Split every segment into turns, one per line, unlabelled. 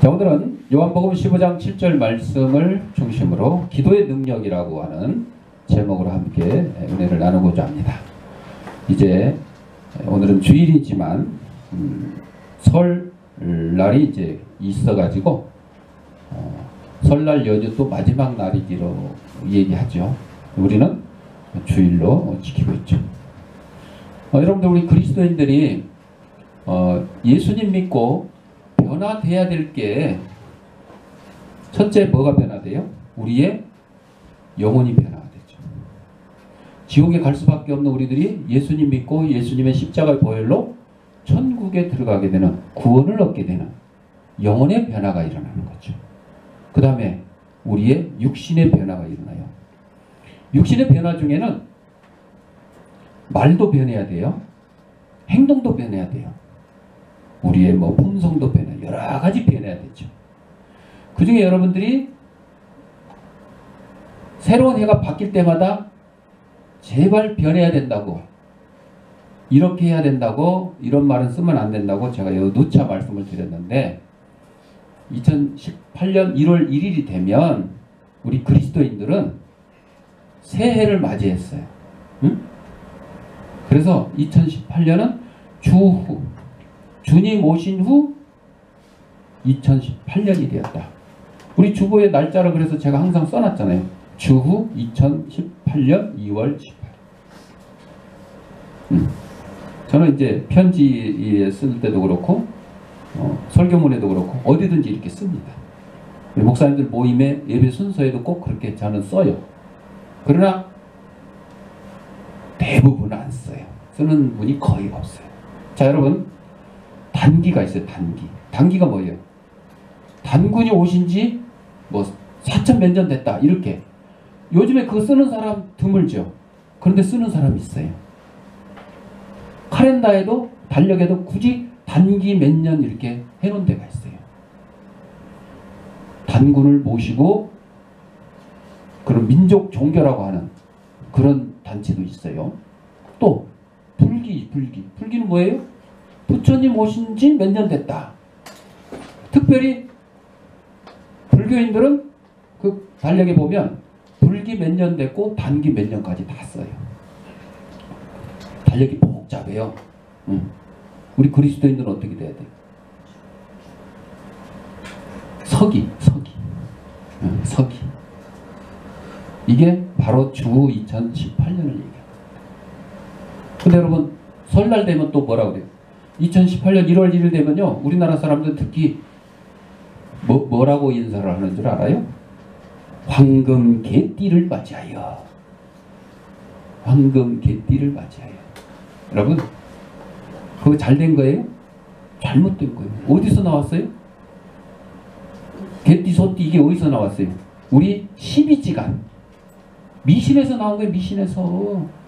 자, 오늘은 요한복음 15장 7절 말씀을 중심으로 기도의 능력이라고 하는 제목으로 함께 은혜를 나누고자 합니다. 이제 오늘은 주일이지만 설날이 이제 있어가지고 설날 연휴 또 마지막 날이기로 얘기하죠. 우리는 주일로 지키고 있죠. 여러분들, 우리 그리스도인들이 예수님 믿고 변화돼야 될 게 첫째 뭐가 변화돼요? 우리의 영혼이 변화가 되죠. 지옥에 갈 수밖에 없는 우리들이 예수님 믿고 예수님의 십자가의 보혈로 천국에 들어가게 되는, 구원을 얻게 되는 영혼의 변화가 일어나는 거죠. 그 다음에 우리의 육신의 변화가 일어나요. 육신의 변화 중에는 말도 변해야 돼요. 행동도 변해야 돼요. 우리의 품성도 변해, 여러 가지 변해야 되죠. 그 중에 여러분들이 새로운 해가 바뀔 때마다 제발 변해야 된다고, 이렇게 해야 된다고, 이런 말은 쓰면 안 된다고 제가 누차 말씀을 드렸는데, 2018년 1월 1일이 되면 우리 그리스도인들은 새해를 맞이했어요. 응? 그래서 2018년은 주후, 주님 오신 후 2018년이 되었다. 우리 주보의 날짜를 그래서 제가 항상 써놨잖아요. 주후 2018년 2월 18일. 저는 이제 편지에 쓸 때도 그렇고 설교문에도 그렇고 어디든지 이렇게 씁니다. 우리 목사님들 모임에 예배 순서에도 꼭 그렇게 저는 써요. 그러나 대부분은 안 써요. 쓰는 분이 거의 없어요. 자, 여러분, 단기가 있어요. 단기가 뭐예요? 단군이 오신 지 4천 몇 년 됐다, 이렇게. 요즘에 그거 쓰는 사람 드물죠. 그런데 쓰는 사람이 있어요. 카렌다에도 달력에도 굳이 단기 몇 년 이렇게 해놓은 데가 있어요. 단군을 모시고 그런 민족 종교라고 하는 그런 단체도 있어요. 또 불기는 뭐예요? 부처님 오신 지 몇 년 됐다. 특별히 불교인들은 그 달력에 보면 불기 몇 년 됐고 단기 몇 년까지 다 써요. 달력이 복잡해요. 우리 그리스도인들은 어떻게 돼야 돼요? 서기. 이게 바로 주 2018년을 얘기해요. 근데 여러분, 설날 되면 또 뭐라고 그래요? 2018년 1월 1일 되면요, 우리나라 사람들 특히 뭐라고 인사를 하는 줄 알아요? 황금 개띠를 맞이하여. 황금 개띠를 맞이하여. 여러분, 그거 잘된 거예요? 잘못된 거예요. 어디서 나왔어요? 개띠, 소띠, 이게 어디서 나왔어요? 우리 12지간 미신에서 나온 거예요. 미신에서.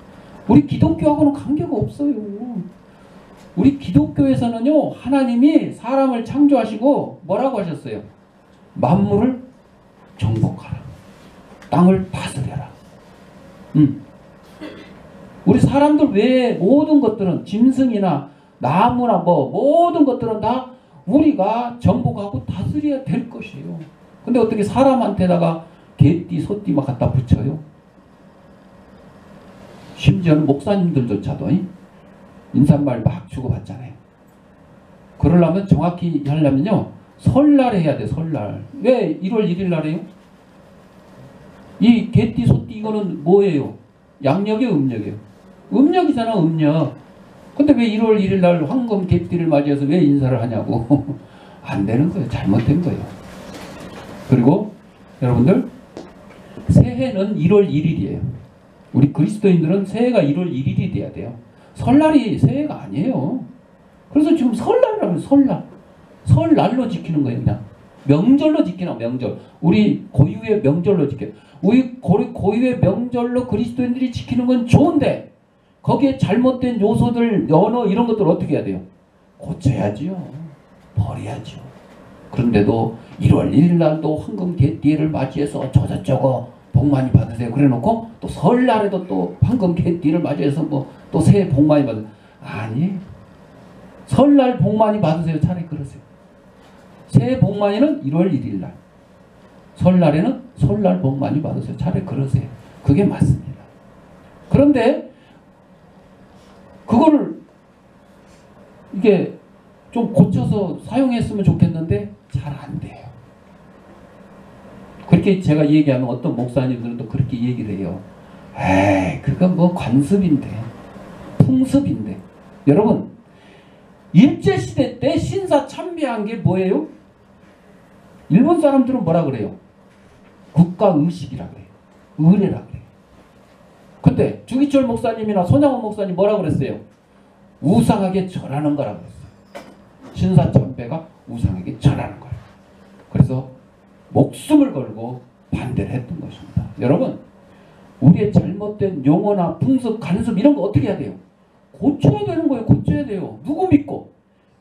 우리 기독교하고는 관계가 없어요. 우리 기독교에서는요, 하나님이 사람을 창조하시고 뭐라고 하셨어요? 만물을 정복하라. 땅을 다스려라. 우리 사람들 외에 모든 것들은, 짐승이나 나무나 모든 것들은 다 우리가 정복하고 다스려야 될 것이에요. 근데 어떻게 사람한테다가 개띠, 소띠 막 갖다 붙여요? 심지어는 목사님들조차도 인사말 막 주고받잖아요. 그러려면, 정확히 하려면요, 설날에 해야 돼. 설날. 왜 1월 1일 날에요? 이 개띠, 소띠 이거는 뭐예요? 양력이에요, 음력이에요? 음력이잖아, 음력. 근데 왜 1월 1일 날 황금 개띠를 맞이해서 왜 인사를 하냐고. 안 되는 거예요. 잘못된 거예요. 그리고 여러분들, 새해는 1월 1일이에요. 우리 그리스도인들은 새해가 1월 1일이 돼야 돼요. 설날이 새해가 아니에요. 그래서 지금 설날이라면 설날로 지키는 거예요. 그냥 명절로 지키나, 명절. 우리 고유의 명절로 지켜요. 우리 고유의 명절로 그리스도인들이 지키는 건 좋은데, 거기에 잘못된 요소들, 언어 이런 것들 어떻게 해야 돼요? 고쳐야지요. 버려야죠. 그런데도 1월 1일 날도 황금 개띠를 맞이해서 저저저거 복 많이 받으세요. 그래 놓고 또 설날에도 또 황금 개띠를 맞이해서 또 새해 복 많이 받으세요. 아니, 설날 복 많이 받으세요. 차라리 그러세요. 새해 복 많이는 1월 1일 날. 설날에는 설날 복 많이 받으세요. 차라리 그러세요. 그게 맞습니다. 그런데 그거를 이게 좀 고쳐서 사용했으면 좋겠는데 잘 안 돼요. 그렇게 제가 얘기하면 어떤 목사님들은 또 그렇게 얘기를 해요. 에이, 그건 뭐 관습인데, 풍습인데. 여러분, 일제시대 때 신사 참배한 게 뭐예요? 일본 사람들은 뭐라 그래요? 국가의식이라 그래요. 의례라 그래요. 근데 주기철 목사님이나 손양원 목사님 뭐라 그랬어요? 우상하게 절하는 거라고 했어요. 신사 참배가 우상하게 절하는 거예요. 그래서 목숨을 걸고 반대를 했던 것입니다. 여러분, 우리의 잘못된 용어나 풍습, 간섭 이런 거 어떻게 해야 돼요? 고쳐야 되는 거예요. 고쳐야 돼요. 누구 믿고?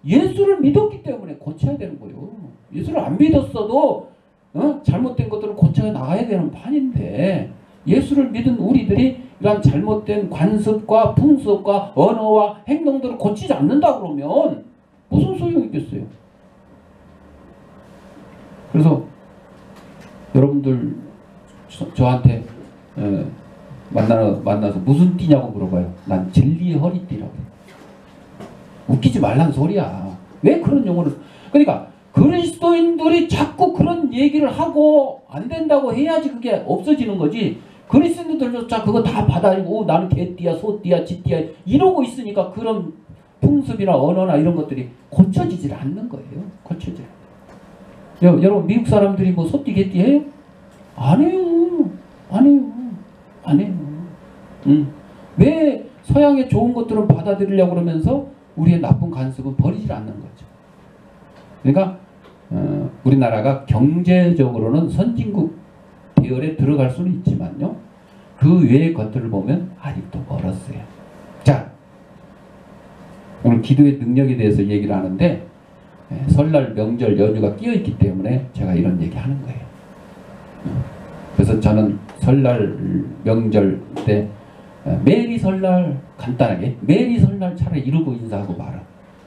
예수를 믿었기 때문에 고쳐야 되는 거예요. 예수를 안 믿었어도 잘못된 것들을 고쳐 나가야 되는 판인데 예수를 믿은 우리들이 이런 잘못된 관습과 풍습과 언어와 행동들을 고치지 않는다 그러면 무슨 소용이 있겠어요? 그래서 여러분들 저한테 만나서 무슨 띠냐고 물어봐요. 난 진리의 허리띠라고. 웃기지 말란 소리야. 왜 그런 용어를. 그러니까 그리스도인들이 자꾸 그런 얘기를 하고 안 된다고 해야지 그게 없어지는 거지. 그리스도인들조차 그거 다 받아들이고 나는 개띠야 소띠야 쥐띠야 이러고 있으니까 그런 풍습이나 언어나 이런 것들이 고쳐지질 않는 거예요. 고쳐져요. 여러분 미국 사람들이 뭐 소띠 개띠 해요? 안 해요. 안 해요. 안 해요. 왜 서양의 좋은 것들은 받아들이려고 그러면서 우리의 나쁜 간섭은 버리질 않는 거죠. 그러니까 우리나라가 경제적으로는 선진국 계열에 들어갈 수는 있지만요. 그 외의 것들을 보면 아직도 멀었어요. 자, 오늘 기도의 능력에 대해서 얘기를 하는데 설날 명절 연휴가 끼어있기 때문에 제가 이런 얘기 하는 거예요. 그래서 저는 설날 명절 때 메리 설날 간단하게 메리 설날 차라리 이러고 인사하고 말아.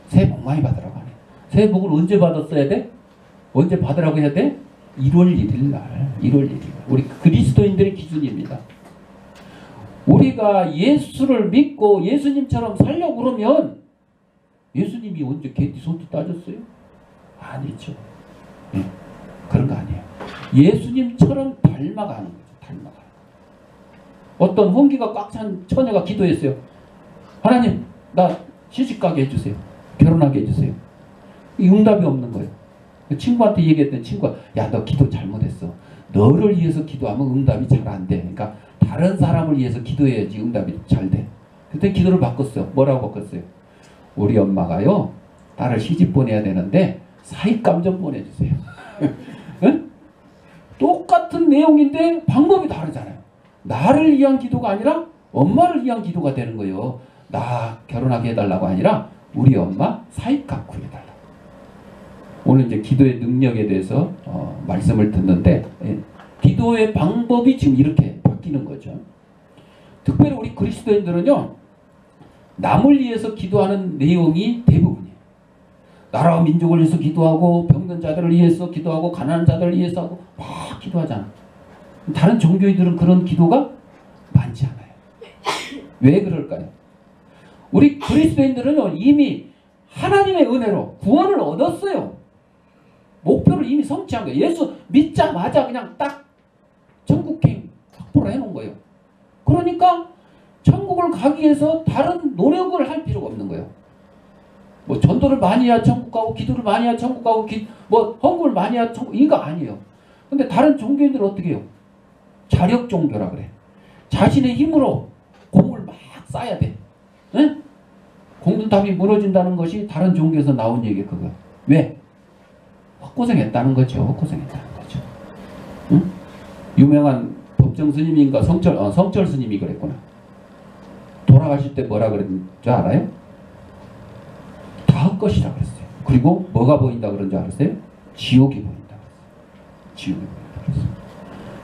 새해 복 많이 받으라고 하네. 새해 복을 언제 받았어야 돼? 언제 받으라고 해야 돼? 1월 1일 날. 1월 1일. 우리 그리스도인들의 기준입니다. 우리가 예수를 믿고 예수님처럼 살려고 그러면 예수님이 언제 개띠 소띠 따졌어요? 아니죠. 네. 그런 거 아니에요. 예수님처럼 닮아가는 거죠. 닮아가는 거. 어떤 홍기가 꽉 찬 처녀가 기도했어요. 하나님 나 시집가게 해주세요. 결혼하게 해주세요. 응답이 없는 거예요. 친구한테 얘기했더니 친구가 야 너 기도 잘못했어. 너를 위해서 기도하면 응답이 잘 안 돼. 그러니까 다른 사람을 위해서 기도해야지 응답이 잘 돼. 그때 기도를 바꿨어요. 뭐라고 바꿨어요? 우리 엄마가요 딸을 시집 보내야 되는데 사익감 좀 보내주세요. 응? 똑같은 내용인데 방법이 다르잖아요. 나를 위한 기도가 아니라 엄마를 위한 기도가 되는 거예요. 나 결혼하게 해달라고 아니라 우리 엄마 사익감 구해달라고. 오늘 이제 기도의 능력에 대해서 말씀을 듣는데 기도의 방법이 지금 이렇게 바뀌는 거죠. 특별히 우리 그리스도인들은요 남을 위해서 기도하는 내용이 대부분이에요. 나라와 민족을 위해서 기도하고 병든 자들을 위해서 기도하고 가난한 자들을 위해서 하고 막 기도하잖아. 다른 종교인들은 그런 기도가 많지 않아요. 왜 그럴까요? 우리 그리스도인들은 이미 하나님의 은혜로 구원을 얻었어요. 목표를 이미 성취한 거예요. 예수 믿자마자 그냥 딱 천국행 확보를 해놓은 거예요. 그러니까 천국을 가기 위해서 다른 노력을 할 필요가 없는 거예요. 뭐 전도를 많이 해야 천국 가고 기도를 많이 해야 천국 가고 뭐 헌금을 많이 해야 천국 이거 아니에요. 근데 다른 종교인들은 어떻게 해요? 자력 종교라 그래. 자신의 힘으로 공을 막 쌓아야 돼. 응? 공든탑이 무너진다는 것이 다른 종교에서 나온 얘기 그거. 왜? 헛고생했다는 거죠. 헛고생했다는 거죠. 응? 유명한 법정 스님인가 성철 스님이 그랬구나. 돌아가실 때 뭐라 그랬는 줄 알아요? 다 헛것이라 그랬어요. 그리고 뭐가 보인다 그런 줄 알았어요? 지옥이 보인다 그랬어요. 지옥이 보인다 그랬어요.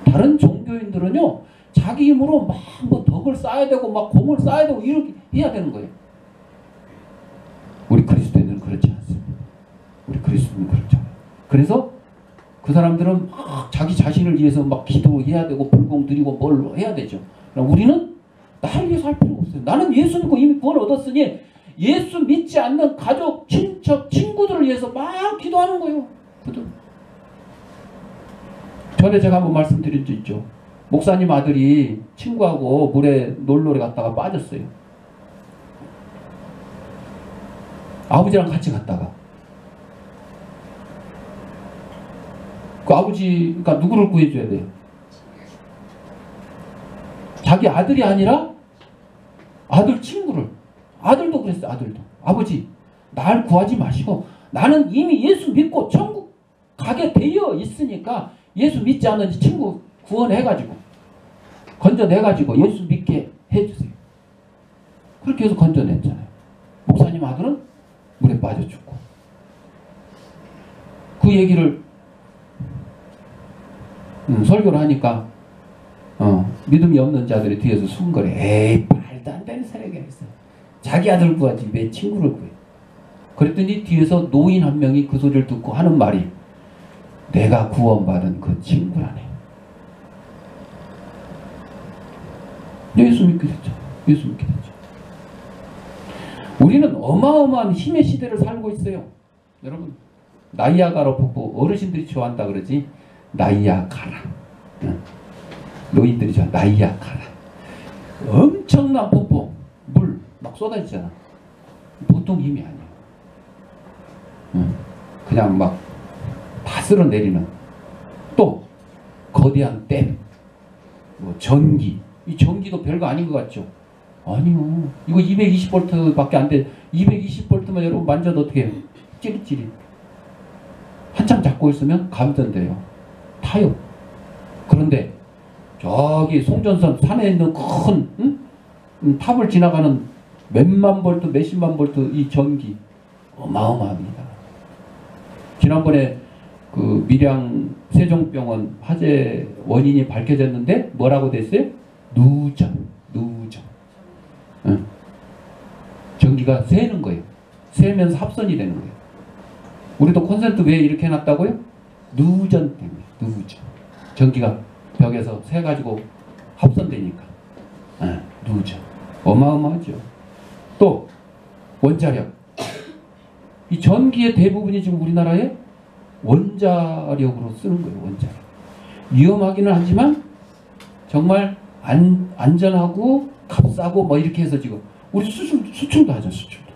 다른 종교인들은요 자기 힘으로 막 뭐 덕을 쌓아야 되고 막 공을 쌓아야 되고 이렇게 해야 되는 거예요. 우리 그리스도인들은 그렇지 않습니다. 우리 그리스도인은 그렇지 않아요. 그래서 그 사람들은 막 자기 자신을 위해서 막 기도해야 되고 불공 드리고 뭘 해야 되죠. 우리는 나를 위해서 할 필요가 없어요. 나는 예수 믿고 이미 구원 얻었으니 예수 믿지 않는 가족, 친척, 친구들을 위해서 막 기도하는 거예요. 전에 제가 한번 말씀드린 적 있죠. 목사님 아들이 친구하고 물에 놀러를 갔다가 빠졌어요. 아버지랑 같이 갔다가 그 아버지가 누구를 구해줘야 돼요? 자기 아들이 아니라 아들 친구를. 아들도 그랬어요. 아들도. 아버지 날 구하지 마시고 나는 이미 예수 믿고 천국 가게 되어 있으니까 예수 믿지 않는 친구 구원해가지고 건져내가지고 예수 믿게 해주세요. 그렇게 해서 건져냈잖아요. 목사님 아들은 물에 빠져 죽고. 그 얘기를 설교를 하니까 믿음이 없는 자들이 뒤에서 숨거려. 에이 말도 안 되는 소리가 있어. 자기 아들 구하지 왜 친구를 구해. 그랬더니 뒤에서 노인 한 명이 그 소리를 듣고 하는 말이 내가 구원받은 그 친구라네. 예수 믿게 됐죠. 예수 믿게 됐죠. 우리는 어마어마한 힘의 시대를 살고 있어요. 여러분 나이아가라 폭포 어르신들이 좋아한다 그러지. 나이아가라. 노인들이 좋아. 나이아가라. 엄청난 폭포. 물 막 쏟아지잖아. 보통 힘이 아니야. 그냥 막 다 쓸어내리는. 또 거대한 댐. 뭐 전기. 이 전기도 별거 아닌 것 같죠? 아니요. 이거 220V 밖에 안 돼. 220V만 여러분 만져도 어떻게 해요? 찌릿찌릿. 한참 잡고 있으면 감전돼요. 타요. 그런데 저기 송전선 산에 있는 큰 탑을 지나가는 몇만 볼트 몇십만 볼트 이 전기 어마어마합니다. 지난번에 그 밀양 세종병원 화재 원인이 밝혀졌는데 뭐라고 됐어요? 누전. 전기가 새는 거예요. 새면서 합선이 되는 거예요. 우리도 콘센트 왜 이렇게 해놨다고요? 누전 때문에. 누전. 전기가 벽에서 새가지고 합선되니까. 누전. 어마어마하죠. 또 원자력. 이 전기의 대부분이 지금 우리나라에 원자력으로 쓰는 거예요. 원자력. 위험하기는 하지만 정말 안전하고 값싸고 뭐 이렇게 해서 지금 우리 수출도 하죠. 수출도.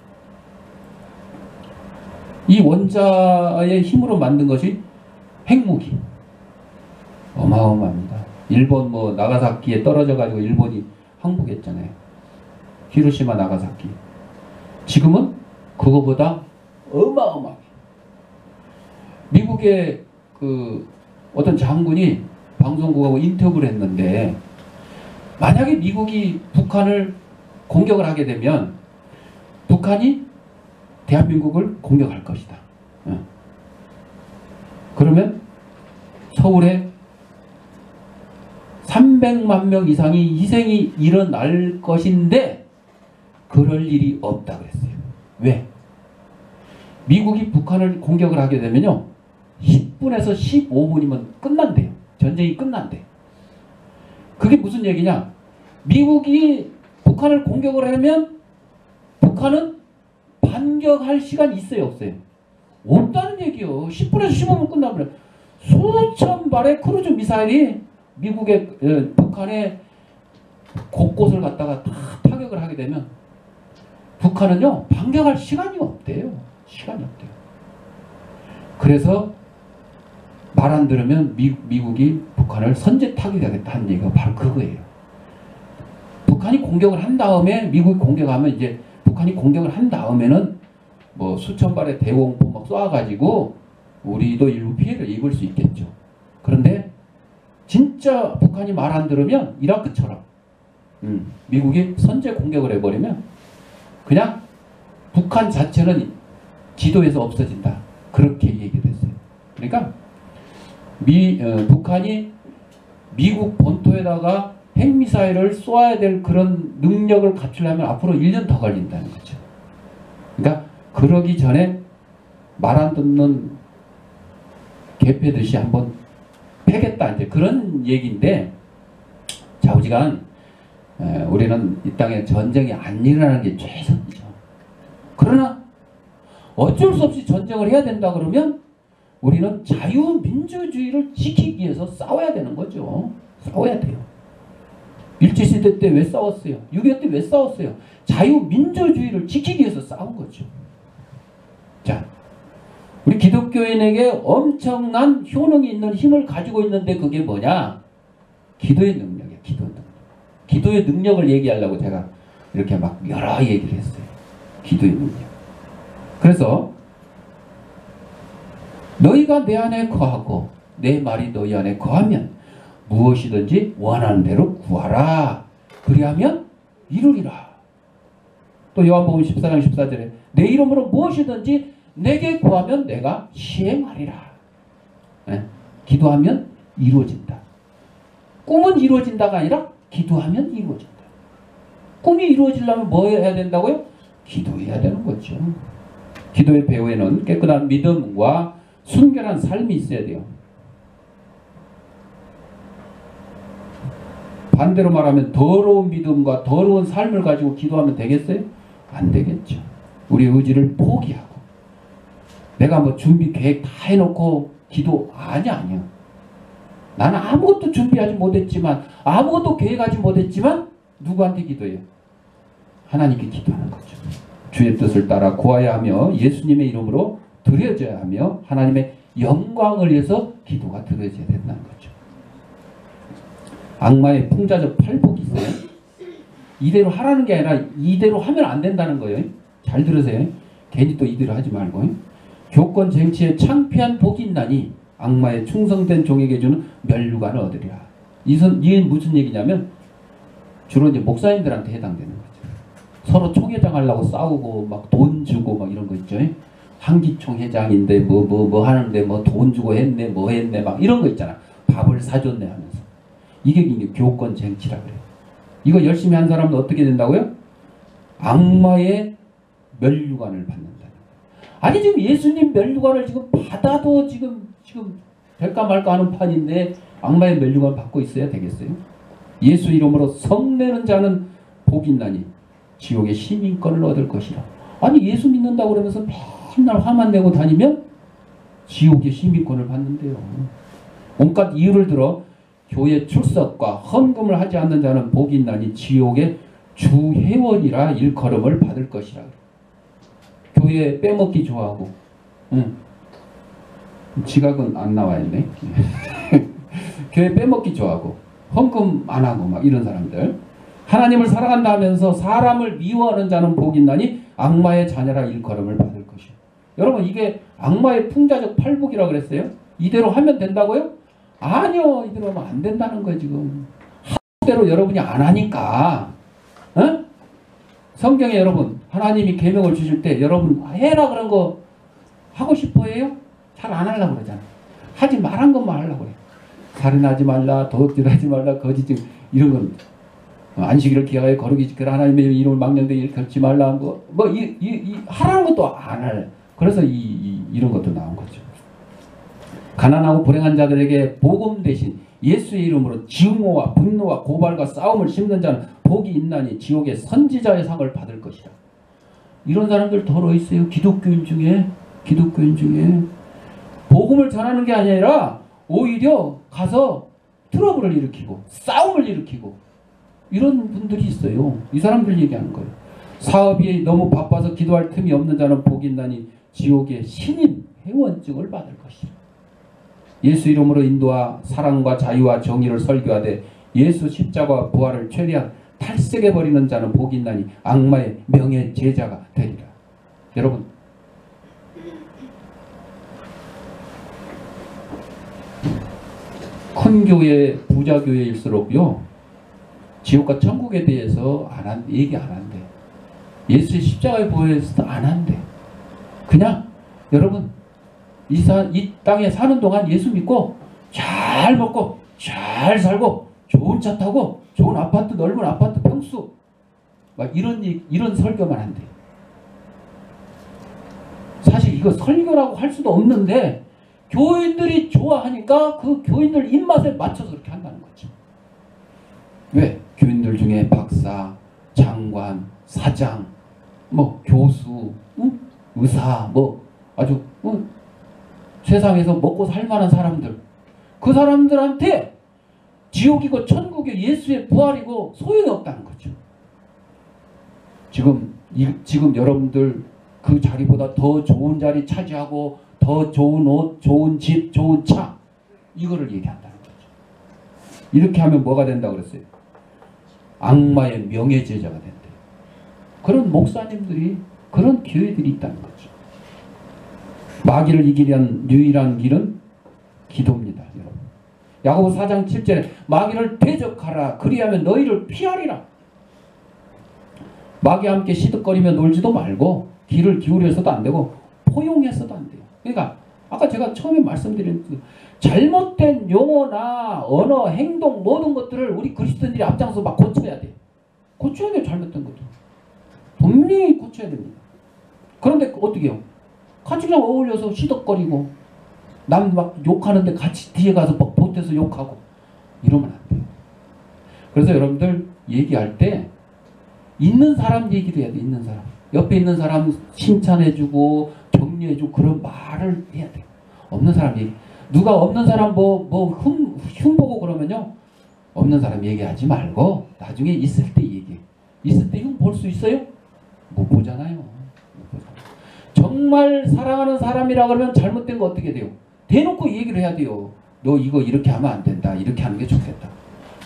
이 원자의 힘으로 만든 것이 핵무기. 어마어마합니다. 일본 뭐 나가사키에 떨어져 가지고 일본이 항복했잖아요. 히로시마 나가사키. 지금은 그거보다 어마어마하게. 미국의 그 어떤 장군이 방송국하고 인터뷰를 했는데 만약에 미국이 북한을 공격을 하게 되면 북한이 대한민국을 공격할 것이다. 그러면 서울에 300만 명 이상이 희생이 일어날 것인데 그럴 일이 없다 그랬어요. 왜? 미국이 북한을 공격을 하게 되면요 10분에서 15분이면 끝난대요. 전쟁이 끝난대. 그게 무슨 얘기냐? 미국이 북한을 공격을 하면 북한은 반격할 시간이 있어요? 없어요? 없다는 얘기요. 10분에서 15분 끝나면 수천 발의 크루즈 미사일이 미국의 북한의 곳곳을 갖다가 다 타격을 하게 되면 북한은요 반격할 시간이 없대요. 시간이 없대요. 그래서 말 안 들으면 미국이 북한을 선제 타격하겠다는 얘기가 바로 그거예요. 북한이 공격을 한 다음에 미국이 공격하면 이제 북한이 공격을 한 다음에는 뭐 수천 발의 대공포 막 쏴가지고 우리도 일부 피해를 입을 수 있겠죠. 그런데 진짜 북한이 말 안 들으면 이라크처럼 미국이 선제 공격을 해버리면 그냥 북한 자체는 지도에서 없어진다. 그렇게 얘기됐어요. 그러니까 북한이 미국 본토에다가 핵미사일을 쏘아야 될 그런 능력을 갖추려면 앞으로 1년 더 걸린다는 거죠. 그러니까 그러기 전에 말 안 듣는 대패듯이 한번 패겠다 이제 그런 얘기인데 좌우지간 우리는 이 땅에 전쟁이 안 일어나는 게 최선이죠. 그러나 어쩔 수 없이 전쟁을 해야 된다 그러면 우리는 자유민주주의를 지키기 위해서 싸워야 되는 거죠. 싸워야 돼요. 일제시대 때 왜 싸웠어요? 6.25 때 왜 싸웠어요? 자유민주주의를 지키기 위해서 싸운 거죠. 자, 우리 기독교인에게 엄청난 효능이 있는 힘을 가지고 있는데 그게 뭐냐? 기도의 능력이에요. 기도의 능력. 기도의 능력을 얘기하려고 제가 이렇게 막 여러 얘기를 했어요. 기도의 능력. 그래서 너희가 내 안에 거하고 내 말이 너희 안에 거하면 무엇이든지 원하는 대로 구하라. 그리하면 이루리라. 또 요한복음 14장 14절에 내 이름으로 무엇이든지 내게 구하면 내가 시행하리라. 네? 기도하면 이루어진다. 꿈은 이루어진다가 아니라 기도하면 이루어진다. 꿈이 이루어지려면 뭐 해야 된다고요? 기도해야 되는 거죠. 기도의 배후에는 깨끗한 믿음과 순결한 삶이 있어야 돼요. 반대로 말하면 더러운 믿음과 더러운 삶을 가지고 기도하면 되겠어요? 안 되겠죠. 우리 의지를 포기하고 내가 뭐 준비 계획 다 해놓고 기도 아니야. 나는 아무것도 준비하지 못했지만 아무것도 계획하지 못했지만 누구한테 기도해요? 하나님께 기도하는 거죠. 주의 뜻을 따라 구하야 하며 예수님의 이름으로 드려져야 하며 하나님의 영광을 위해서 기도가 드려져야 된다는 거죠. 악마의 풍자적 팔복이 있어요. 이대로 하라는 게 아니라 이대로 하면 안 된다는 거예요. 잘 들으세요. 괜히 또 이대로 하지 말고. 교권 쟁취에 창피한 복이 있나니 악마의 충성된 종에게 주는 면류관을 얻으리라. 이는 무슨 얘기냐면 주로 이제 목사님들한테 해당되는 거죠. 서로 총회장 하려고 싸우고 막 돈 주고 막 이런 거 있죠. 한기총 회장인데 뭐 하는데 뭐 돈 주고 했네 뭐 했네 막 이런 거 있잖아. 밥을 사줬네 하면서. 이게 교권 쟁취라 그래요. 이거 열심히 한 사람은 어떻게 된다고요? 악마의 면류관을 받는다. 아니 지금 예수님 면류관을 지금 받아도 지금 될까 말까 하는 판인데 악마의 면류관을 받고 있어야 되겠어요? 예수 이름으로 성내는 자는 복이 있나니 지옥의 시민권을 얻을 것이라. 아니 예수 믿는다고 그러면서 맨날 화만 내고 다니면 지옥의 시민권을 받는데요. 온갖 이유를 들어 교회 출석과 헌금을 하지 않는 자는 복이 있나니 지옥의 주회원이라 일컬음을 받을 것이라. 교회 빼먹기 좋아하고 지각은 안 나와 있네. 교회 빼먹기 좋아하고 헌금 안 하고 막 이런 사람들. 하나님을 사랑한다 하면서 사람을 미워하는 자는 복이 있나니 악마의 자녀라 일컬음을 받을 것이요. 여러분 이게 악마의 풍자적 팔복이라고 그랬어요? 이대로 하면 된다고요? 아니요. 이대로 하면 안 된다는 거예요. 지금 하대로 여러분이 안 하니까. 어? 성경에 여러분 하나님이 계명을 주실 때 여러분 해라 그런 거 하고 싶어 해요? 잘 안 하려고 그러잖아. 하지 말한 것만 하려고 그래. 살인하지 말라, 도둑질하지 말라, 거짓 이런 건 안식일을 기하여 거룩히 지켜라, 하나님의 이름을 망령되게 일컬지 말라 한 거, 뭐 하라는 것도 안 할. 그래서 이런 것도 나온 거죠. 가난하고 불행한 자들에게 복음 대신 예수의 이름으로 증오와 분노와 고발과 싸움을 심는 자는 복이 있나니 지옥의 선지자의 상을 받을 것이다. 이런 사람들 더러 있어요. 기독교인 중에 복음을 전하는 게 아니라 오히려 가서 트러블을 일으키고 싸움을 일으키고 이런 분들이 있어요. 이 사람들 얘기하는 거예요. 사업이 너무 바빠서 기도할 틈이 없는 자는 복이 있나니 지옥의 신임 회원증을 받을 것이다. 예수 이름으로 인도와 사랑과 자유와 정의를 설교하되 예수 십자가와 부활을 최대한 탈색해버리는 자는 복이 있나니 악마의 명예 제자가 되리라. 여러분 큰 교회 부자 교회일수록요 지옥과 천국에 대해서 얘기 안 한대. 예수의 십자가의 부활에서도 안 한대. 그냥 여러분 이 땅에 사는 동안 예수 믿고 잘 먹고 잘 살고 좋은 차 타고 좋은 아파트 넓은 아파트 평수 막 이런 설교만 한대. 사실 이거 설교라고 할 수도 없는데 교인들이 좋아하니까 그 교인들 입맛에 맞춰서 그렇게 한다는 거죠. 왜? 교인들 중에 박사, 장관, 사장, 뭐 교수, 응? 의사, 뭐 아주 세상에서 먹고 살만한 사람들, 그 사람들한테 지옥이고 천국이 예수의 부활이고 소용이 없다는 거죠. 지금 여러분들 그 자리보다 더 좋은 자리 차지하고 더 좋은 옷, 좋은 집, 좋은 차, 이거를 얘기한다는 거죠. 이렇게 하면 뭐가 된다고 그랬어요? 악마의 명예제자가 된대요. 그런 목사님들이, 그런 교회들이 있다는 거죠. 마귀를 이기려는 유일한 길은 기도입니다. 여러분. 야고보 4장 7절에 마귀를 대적하라. 그리하면 너희를 피하리라. 마귀와 함께 시득거리며 놀지도 말고 귀를 기울여서도 안 되고 포용해서도 안 돼요. 그러니까 아까 제가 처음에 말씀드린 잘못된 용어나 언어, 행동 모든 것들을 우리 그리스도인들이 앞장서 막 고쳐야 돼요. 고쳐야 돼요. 잘못된 것도. 분명히 고쳐야 됩니다. 그런데 어떻게 해요? 같이 그냥 어울려서 시덕거리고 남 막 욕하는데 같이 뒤에 가서 막 보태서 욕하고 이러면 안 돼요. 그래서 여러분들 얘기할 때 있는 사람 얘기도 해야 돼. 있는 사람. 옆에 있는 사람 칭찬해주고 격려해주고 그런 말을 해야 돼요. 없는 사람 얘기. 누가 없는 사람 흉보고 그러면요. 없는 사람 얘기하지 말고 나중에 있을 때 얘기해. 있을 때 흉 볼 수 있어요? 못 보잖아요. 못 보잖아요. 정말 사랑하는 사람이라 그러면 잘못된 거 어떻게 돼요? 대놓고 얘기를 해야 돼요. 너 이거 이렇게 하면 안 된다. 이렇게 하는 게 좋겠다.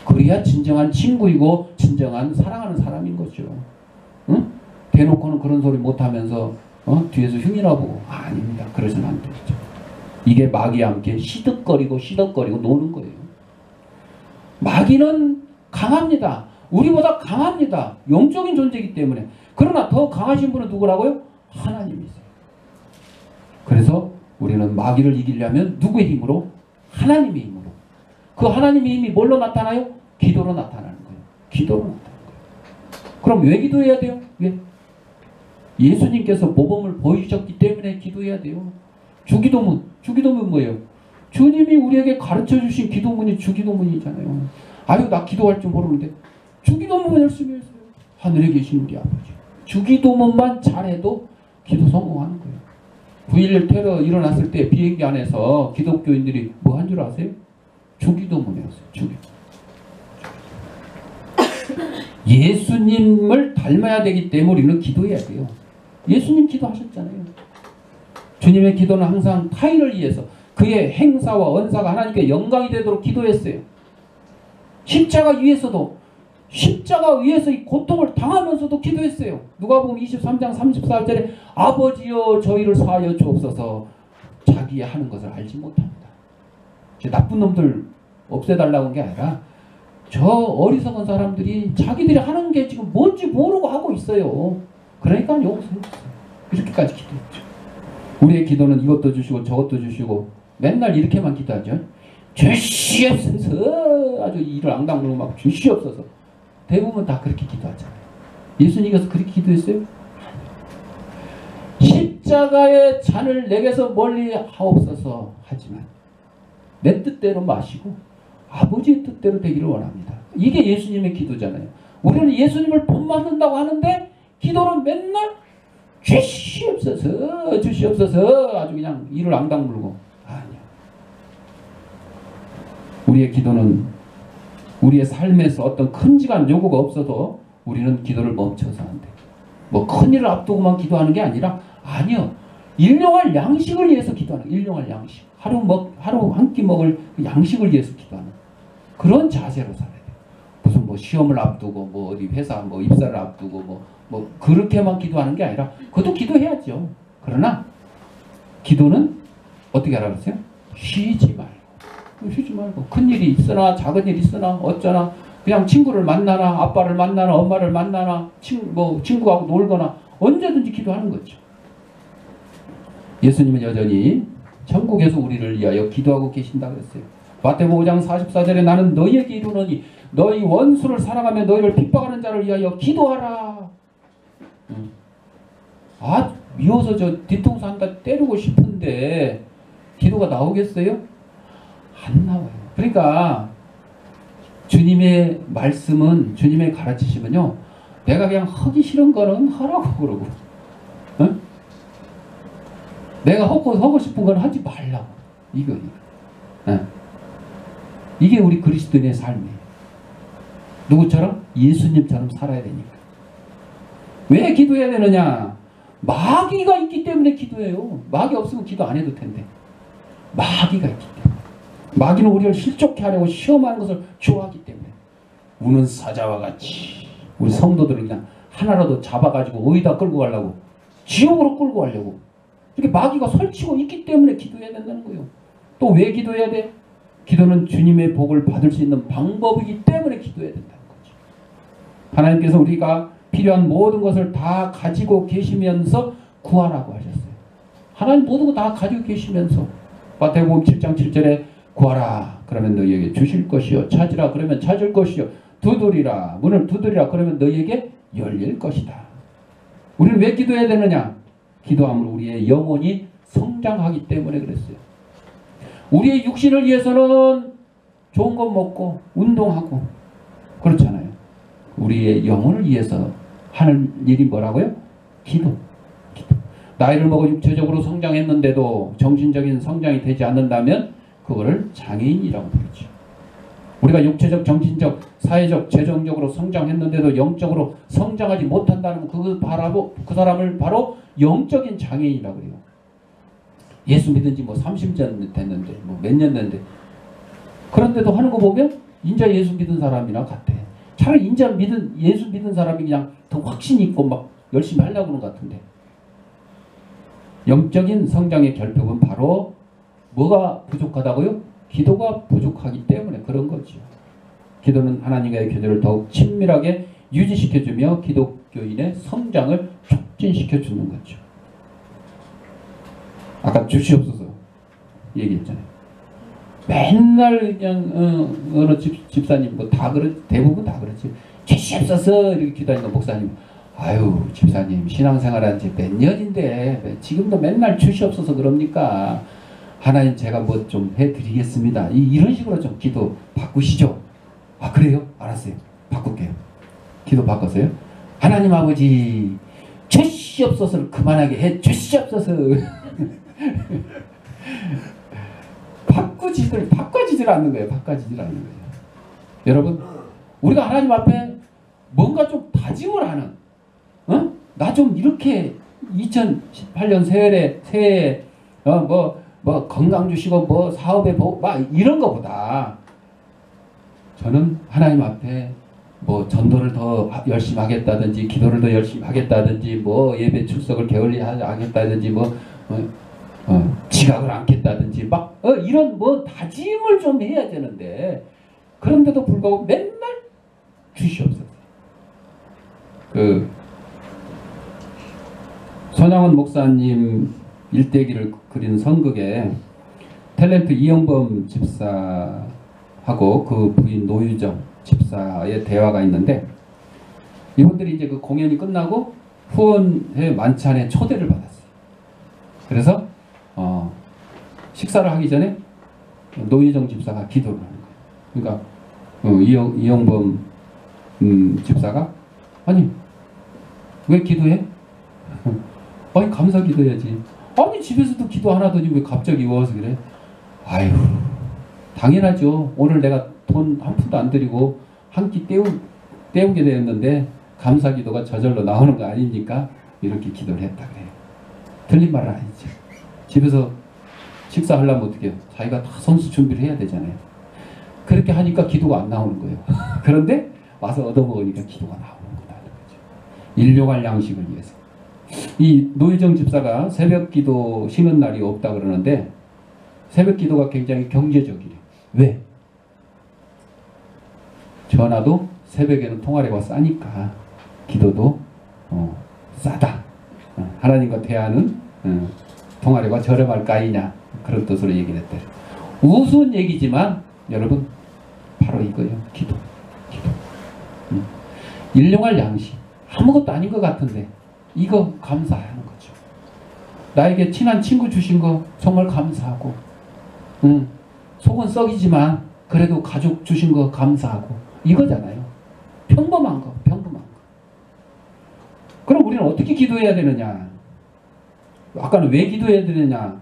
그래야 진정한 친구이고 진정한 사랑하는 사람인 거죠. 응? 대놓고는 그런 소리 못하면서 뒤에서 흉이나 보고 아닙니다. 그러서는 안 되죠. 이게 마귀와 함께 시득거리고 노는 거예요. 마귀는 강합니다. 우리보다 강합니다. 영적인 존재이기 때문에. 그러나 더 강하신 분은 누구라고요? 하나님이세요. 그래서 우리는 마귀를 이기려면 누구의 힘으로? 하나님의 힘으로. 그 하나님의 힘이 뭘로 나타나요? 기도로 나타나는 거예요. 기도로 나타나는 거예요. 그럼 왜 기도해야 돼요? 왜? 예수님께서 모범을 보여주셨기 때문에 기도해야 돼요. 주기도문 뭐예요? 주님이 우리에게 가르쳐주신 기도문이 주기도문이잖아요. 아유 나 기도할 줄 모르는데 주기도문 열심히 했어요. 하늘에 계신 우리 아버지. 주기도문만 잘해도 기도 성공하는 거예요. 9.11 테러 일어났을 때 비행기 안에서 기독교인들이 뭐 한 줄 아세요? 주기도문이었어요. 주기도문. 예수님을 닮아야 되기 때문에 우리는 기도해야 돼요. 예수님 기도하셨잖아요. 주님의 기도는 항상 타인을 위해서 그의 행사와 언사가 하나님께 영광이 되도록 기도했어요. 십자가 위에서 이 고통을 당하면서도 기도했어요. 누가복음 23장 34절에 아버지여 저희를 사하여 주옵소서. 자기의 하는 것을 알지 못합니다. 나쁜 놈들 없애달라고 한 게 아니라 저 어리석은 사람들이 자기들이 하는 게 지금 뭔지 모르고 하고 있어요. 그러니까 용서해 주세요. 이렇게까지 기도했죠. 우리의 기도는 이것도 주시고 저것도 주시고 맨날 이렇게만 기도하죠. 주시옵소서. 아주 이를 앙당 물고 막 주시옵소서. 대부분 다 그렇게 기도하잖아요. 예수님께서 그렇게 기도했어요? 십자가의 잔을 내게서 멀리 하옵소서 하지만 내 뜻대로 마시고 아버지의 뜻대로 되기를 원합니다. 이게 예수님의 기도잖아요. 우리는 예수님을 본받는다고 하는데 기도는 맨날 주시옵소서 아주 그냥 이를 앙당 물고 아니야. 우리의 기도는 우리의 삶에서 어떤 큼직한 요구가 없어도 우리는 기도를 멈춰서 안 돼. 뭐 큰일을 앞두고만 기도하는 게 아니라 아니요. 일용할 양식을 위해서 기도하는 거예요. 일용할 양식. 하루 한 끼 먹을 양식을 위해서 기도하는 그런 자세로 살아야 돼요. 무슨 뭐 시험을 앞두고 뭐 어디 회사 뭐 입사를 앞두고 뭐 그렇게만 기도하는 게 아니라 그것도 기도해야죠. 그러나 기도는 어떻게 하라 그랬어요? 쉬지 말고 큰일이 있으나 작은 일이 있으나 어쩌나 그냥 친구를 만나나 아빠를 만나나 엄마를 만나나 친구하고 놀거나 언제든지 기도하는 거죠. 예수님은 여전히 천국에서 우리를 위하여 기도하고 계신다 그랬어요. 마태복음 5장 44절에 나는 너희에게 이르노니 너희 원수를 사랑하며 너희를 핍박하는 자를 위하여 기도하라. 미워서 저 뒤통수 한다 때리고 싶은데 기도가 나오겠어요? 안 나와요. 그러니까 주님의 말씀은, 주님의 가르치심은요, 내가 그냥 하기 싫은 거는 하라고 그러고, 어? 내가 하고 싶은 건 하지 말라고. 이거. 어. 이게 우리 그리스도인의 삶이에요. 누구처럼? 예수님처럼 살아야 되니까. 왜 기도해야 되느냐? 마귀가 있기 때문에 기도해요. 마귀 없으면 기도 안 해도 텐데. 마귀가 있기 때문에. 마귀는 우리를 실족해 하려고 시험하는 것을 좋아하기 때문에. 우는 사자와 같이 우리 성도들을 그냥 하나라도 잡아가지고 어디다 끌고 가려고, 지옥으로 끌고 가려고 이렇게 마귀가 설치고 있기 때문에 기도해야 된다는 거예요. 또 왜 기도해야 돼? 기도는 주님의 복을 받을 수 있는 방법이기 때문에 기도해야 된다는 거죠. 하나님께서 우리가 필요한 모든 것을 다 가지고 계시면서 구하라고 하셨어요. 하나님 모든 거 다 가지고 계시면서 마태복음 7장 7절에 구하라 그러면 너희에게 주실 것이요, 찾으라 그러면 찾을 것이요, 두드리라 문을 두드리라 그러면 너희에게 열릴 것이다. 우리는 왜 기도해야 되느냐? 기도하면 우리의 영혼이 성장하기 때문에 그랬어요. 우리의 육신을 위해서는 좋은 것 먹고 운동하고 그렇잖아요. 우리의 영혼을 위해서 하는 일이 뭐라고요? 기도. 나이를 먹어 육체적으로 성장했는데도 정신적인 성장이 되지 않는다면 그거를 장애인이라고 부르죠. 우리가 육체적, 정신적, 사회적, 재정적으로 성장했는데도 영적으로 성장하지 못한다는 그 사람을 바로 영적인 장애인이라고 그래요. 예수 믿은 지 뭐 30년 됐는데 뭐 몇 년 됐는데 그런데도 하는 거 보면 인자 예수 믿은 사람이나 같아. 차라리 인자 예수 믿은 사람이 그냥 더 확신이 있고 막 열심히 하려고 하는 것 같은데, 영적인 성장의 결핍은 바로 뭐가 부족하다고요? 기도가 부족하기 때문에 그런 거죠. 기도는 하나님과의 교제를 더욱 친밀하게 유지시켜주며 기독교인의 성장을 촉진시켜주는 거죠. 아까 주시옵소서 얘기했잖아요. 맨날 그냥 어느 집사님 뭐 다 대부분 다 그렇지. 주시옵소서 이렇게 기도하니까 목사님, 아유 집사님 신앙생활한 지 몇 년인데 지금도 맨날 주시옵소서 그럽니까? 하나님 제가 뭐 좀 해드리겠습니다. 이런 식으로 좀 기도 바꾸시죠. 아 그래요? 알았어요. 바꿀게요. 기도 바꿨어요. 하나님 아버지 주시옵소서를 그만하게 해 주시옵소서. 바꿔지질 않는 거예요. 바꿔지질 않는 거예요. 여러분, 우리가 하나님 앞에 뭔가 좀 다짐을 하는, 나 좀 이렇게 2018년 새해에 뭐 건강 주시고 뭐 사업에 막 이런 거보다 저는 하나님 앞에 뭐 전도를 더 열심히 하겠다든지 기도를 더 열심히 하겠다든지 뭐 예배 출석을 게을리 하겠다든지 뭐 지각을 않겠다든지 막 이런 뭐 다짐을 좀 해야 되는데, 그런데도 불구하고 맨날 주시옵소서. 그 손양원 목사님 일대기를 그린 선극에 탤런트 이영범 집사하고 그 부인 노유정 집사의 대화가 있는데, 이분들이 이제 그 공연이 끝나고 후원회 만찬에 초대를 받았어요. 그래서 식사를 하기 전에 노유정 집사가 기도를 하는 거예요. 그러니까 이영범 집사가 아니 왜 기도해? 아니 감사 기도해야지. 아니 집에서도 기도 안 하더니 왜 갑자기 와서 그래? 아유 당연하죠. 오늘 내가 돈 한 푼도 안 드리고 한 끼 때우게 되었는데 감사 기도가 저절로 나오는 거 아닙니까? 이렇게 기도를 했다 그래요. 틀린 말은 아니죠. 집에서 식사하려면 어떻게 해요? 자기가 다 선수 준비를 해야 되잖아요. 그렇게 하니까 기도가 안 나오는 거예요. 그런데 와서 얻어먹으니까 기도가 나오는 거다. 일용할 양식을 위해서. 이 노유정 집사가 새벽 기도 쉬는 날이 없다 그러는데 새벽 기도가 굉장히 경제적이래요. 왜? 전화도 새벽에는 통화료가 싸니까 기도도 싸다. 하나님과 대하는 통화료가 저렴할 까이냐 그런 뜻으로 얘기를 했대요. 우스운 얘기지만 여러분 바로 이거예요. 기도. 일용할 양식 아무것도 아닌 것 같은데 이거 감사하는 거죠. 나에게 친한 친구 주신 거 정말 감사하고 속은 썩이지만 그래도 가족 주신 거 감사하고 이거잖아요. 평범한 거, 평범한 거. 그럼 우리는 어떻게 기도해야 되느냐? 아까는 왜 기도해야 되느냐?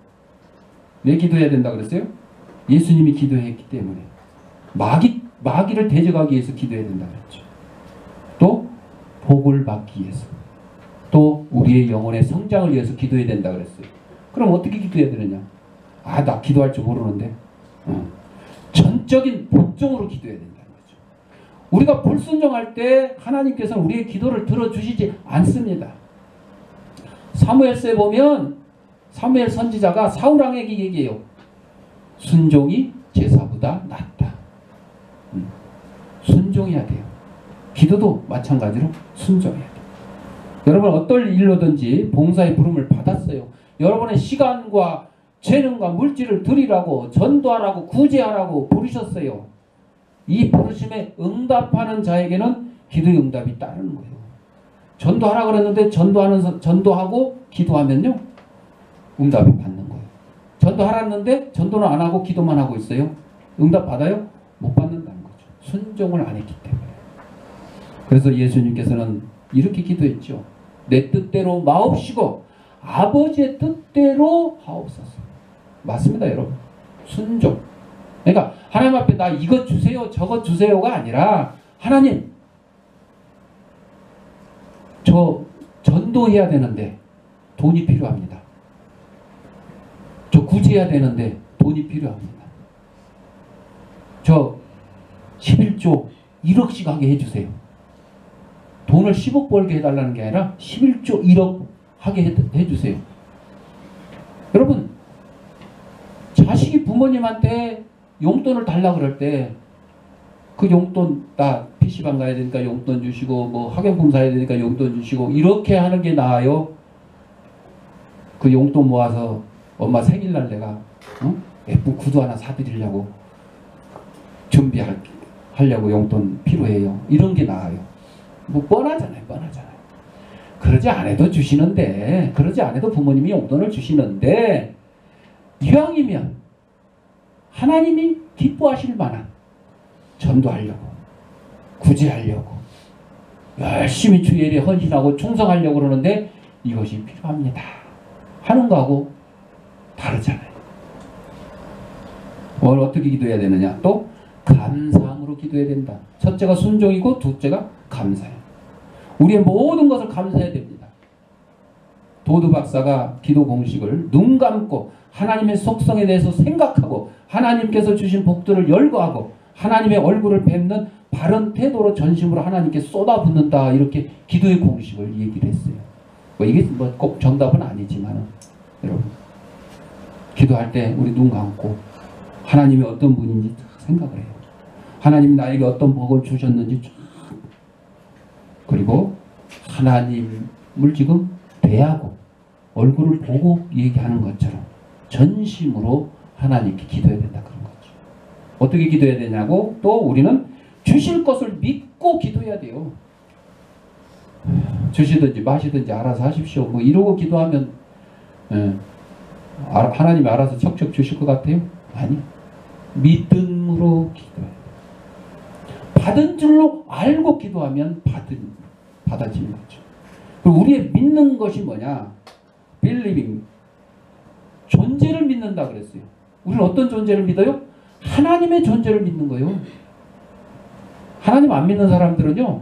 왜 기도해야 된다 그랬어요? 예수님이 기도했기 때문에. 마귀를 대적하기 위해서 기도해야 된다 그랬죠. 또 복을 받기 위해서. 또 우리의 영혼의 성장을 위해서 기도해야 된다 그랬어요. 그럼 어떻게 기도해야 되느냐? 아, 나 기도할 줄 모르는데. 전적인 복종으로 기도해야 된다는 거죠. 우리가 불순종할 때 하나님께서는 우리의 기도를 들어주시지 않습니다. 사무엘서에 보면 사무엘 선지자가 사울왕에게 얘기해요. 순종이 제사보다 낫다. 순종해야 돼요. 기도도 마찬가지로 순종해야 돼요. 여러분 어떤 일로든지 봉사의 부름을 받았어요. 여러분의 시간과 재능과 물질을 드리라고 전도하라고 구제하라고 부르셨어요. 이 부르심에 응답하는 자에게는 기도의 응답이 따르는 거예요. 전도하라 그랬는데 전도하고 기도하면요 응답이 받는 거예요. 전도하라는데 전도는 안 하고 기도만 하고 있어요. 응답 받아요? 못 받는다는 거죠. 순종을 안 했기 때문에. 그래서 예수님께서는 이렇게 기도했죠. 내 뜻대로 마옵시고 아버지의 뜻대로 하옵소서. 맞습니다, 여러분. 순종. 그러니까 하나님 앞에 나 이것 주세요, 저것 주세요가 아니라 하나님, 저 전도해야 되는데 돈이 필요합니다. 저 구제해야 되는데 돈이 필요합니다. 저 11조 1억씩 하게 해주세요. 돈을 10억 벌게 해달라는 게 아니라 11조 1억 하게 해주세요. 여러분 자식이 부모님한테 용돈을 달라 그럴 때 그 용돈 나 PC방 가야 되니까 용돈 주시고 뭐 학용품 사야 되니까 용돈 주시고 이렇게 하는 게 나아요? 그 용돈 모아서 엄마 생일날 내가 예쁜 구두 하나 사드리려고 준비하려고 용돈 필요해요. 이런 게 나아요. 뭐 뻔하잖아요. 뻔하잖아요. 그러지 않아도 주시는데 그러지 않아도 부모님이 용돈을 주시는데 이왕이면 하나님이 기뻐하실 만한 전도하려고 구제하려고 열심히 주의 일에 헌신하고 충성하려고 그러는데 이것이 필요합니다 하는 거하고 다르잖아요. 오늘 어떻게 기도해야 되느냐? 또 감사함으로 기도해야 된다. 첫째가 순종이고 둘째가 감사예요. 우리의 모든 것을 감사해야 됩니다. 도드 박사가 기도 공식을 눈 감고 하나님의 속성에 대해서 생각하고 하나님께서 주신 복들을 열거하고 하나님의 얼굴을 뵙는 바른 태도로 전심으로 하나님께 쏟아붓는다 이렇게 기도의 공식을 얘기를 했어요. 뭐 이게 뭐 꼭 정답은 아니지만 여러분 기도할 때 우리 눈 감고 하나님이 어떤 분인지 생각을 해요. 하나님이 나에게 어떤 복을 주셨는지 그리고 하나님을 지금 대하고 얼굴을 보고 얘기하는 것처럼 전심으로 하나님께 기도해야 된다 그런 거죠. 어떻게 기도해야 되냐고? 또 우리는 주실 것을 믿고 기도해야 돼요. 주시든지 마시든지 알아서 하십시오. 뭐 이러고 기도하면 하나님이 알아서 척척 주실 것 같아요? 아니. 믿음으로 기도해야 돼요. 받은 줄로 알고 기도하면 받아지는 거죠. 그리고 우리의 믿는 것이 뭐냐? believing. 존재를 믿는다 그랬어요. 우리는 어떤 존재를 믿어요? 하나님의 존재를 믿는 거예요. 하나님 안 믿는 사람들은요.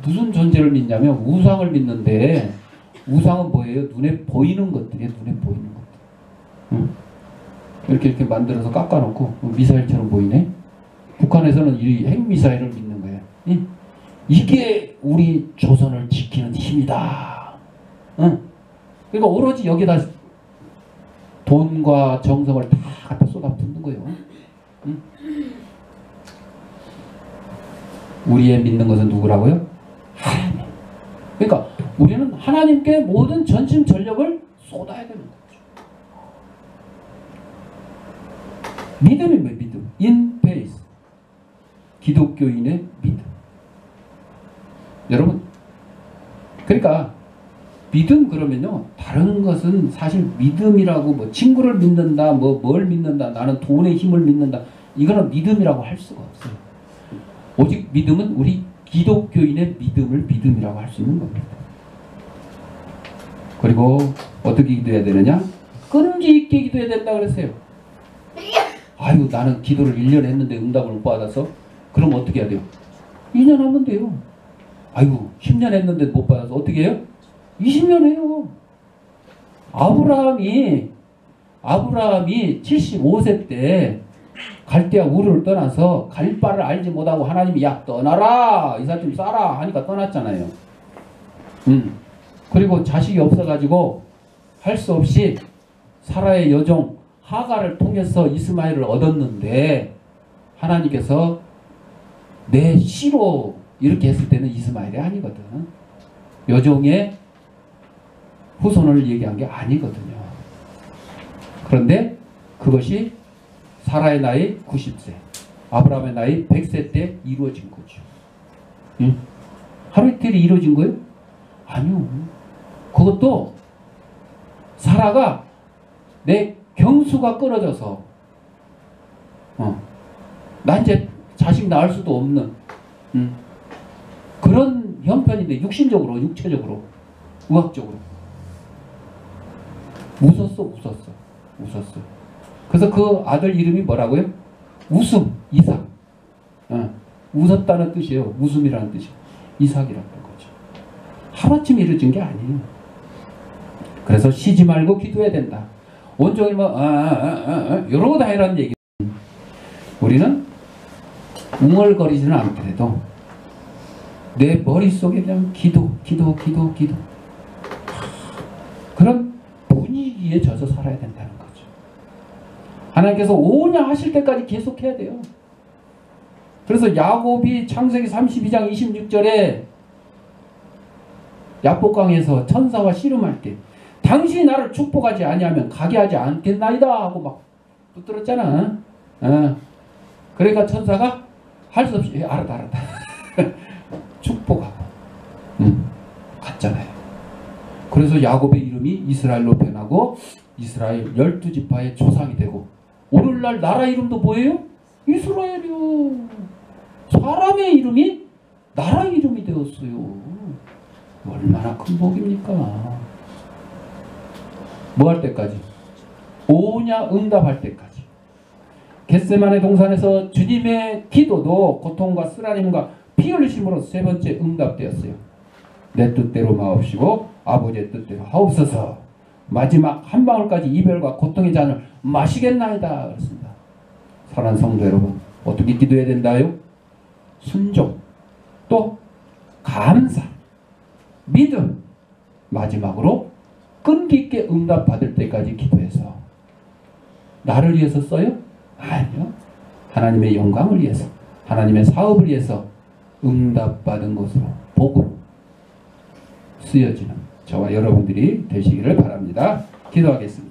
무슨 존재를 믿냐면 우상을 믿는데 우상은 뭐예요? 눈에 보이는 것들이에요. 눈에 보이는 것들. 응? 이렇게 만들어서 깎아놓고 미사일처럼 보이네. 북한에서는 이 핵미사일을 믿는 거예요. 응? 이게 우리 조선을 지키는 힘이다. 응? 그러니까 오로지 여기다 돈과 정성을 다 갖다 쏟아붓는 거예요. 응? 우리의 믿는 것은 누구라고요? 하나님. 그러니까 우리는 하나님께 모든 전심 전력을 쏟아야 되는 거죠. 믿음이 뭐예요? 믿음. In faith. 기독교인의 믿음. 여러분, 그러니까 믿음 그러면요, 다른 것은 사실 믿음이라고 뭐 친구를 믿는다, 뭐 뭘 믿는다, 나는 돈의 힘을 믿는다, 이거는 믿음이라고 할 수가 없어요. 오직 믿음은 우리 기독교인의 믿음을 믿음이라고 할 수 있는 겁니다. 그리고 어떻게 기도해야 되느냐? 끈기 있게 기도해야 된다 그랬어요. 아유, 나는 기도를 1년 했는데 응답을 못 받아서. 그럼 어떻게 해야 돼요? 2년 하면 돼요. 아이고, 10년 했는데 못 받아서 어떻게 해요? 20년 해요. 아브라함이 75세 때 갈대아 우르를 떠나서 갈 바를 알지 못하고 하나님이 야 떠나라, 이삭 좀 쏴라 하니까 떠났잖아요. 그리고 자식이 없어가지고 할 수 없이 사라의 여종 하가를 통해서 이스마엘을 얻었는데, 하나님께서 내 씨로 이렇게 했을 때는 이스마엘이 아니거든. 여종의 후손을 얘기한 게 아니거든요. 그런데 그것이 사라의 나이 90세, 아브라함의 나이 100세 때 이루어진 거죠. 응? 하루 이틀이 이루어진 거예요? 아니요. 그것도 사라가 내 경수가 끊어져서 나 이제 자식 낳을 수도 없는 그런 형편인데, 육신적으로, 육체적으로, 의학적으로 웃었어. 그래서 그 아들 이름이 뭐라고요? 웃음, 이삭. 웃었다는 뜻이에요. 웃음이라는 뜻이에요. 이삭이라는 거죠. 하루아침에 이루어진 게 아니에요. 그래서 쉬지 말고 기도해야 된다. 온종일 뭐 이러고 다니라는 얘기. 우리는 웅얼거리지는 않더라도 내 머릿속에 그냥 기도 그런 분위기에 젖어 살아야 된다는 거죠. 하나님께서 오냐 하실 때까지 계속해야 돼요. 그래서 야곱이 창세기 32장 26절에 야복강에서 천사와 씨름할 때 당신이 나를 축복하지 아니하면 가게 하지 않겠나이다 하고 막 붙들었잖아. 그러니까 천사가 할 수 없이 알았다 축복하고 갔잖아요. 그래서 야곱의 이름이 이스라엘로 변하고 이스라엘 12지파의 조상이 되고, 오늘날 나라 이름도 뭐예요? 이스라엘이요. 사람의 이름이 나라 이름이 되었어요. 얼마나 큰 복입니까? 뭐 할 때까지? 오냐 응답할 때까지. 겟세마네 동산에서 주님의 기도도 고통과 쓰라림과 피 흘리심으로 세 번째 응답되었어요. 내 뜻대로 마옵시고 아버지의 뜻대로 하옵소서. 마지막 한 방울까지 이별과 고통의 잔을 마시겠나이다 그랬습니다. 사랑하는 성도 여러분, 어떻게 기도해야 된다요? 순종, 또 감사, 믿음, 마지막으로 끈기 있게 응답받을 때까지 기도해서. 나를 위해서 써요? 아니요. 하나님의 영광을 위해서, 하나님의 사업을 위해서 응답받은 것으로, 복으로 쓰여지는 저와 여러분들이 되시기를 바랍니다. 기도하겠습니다.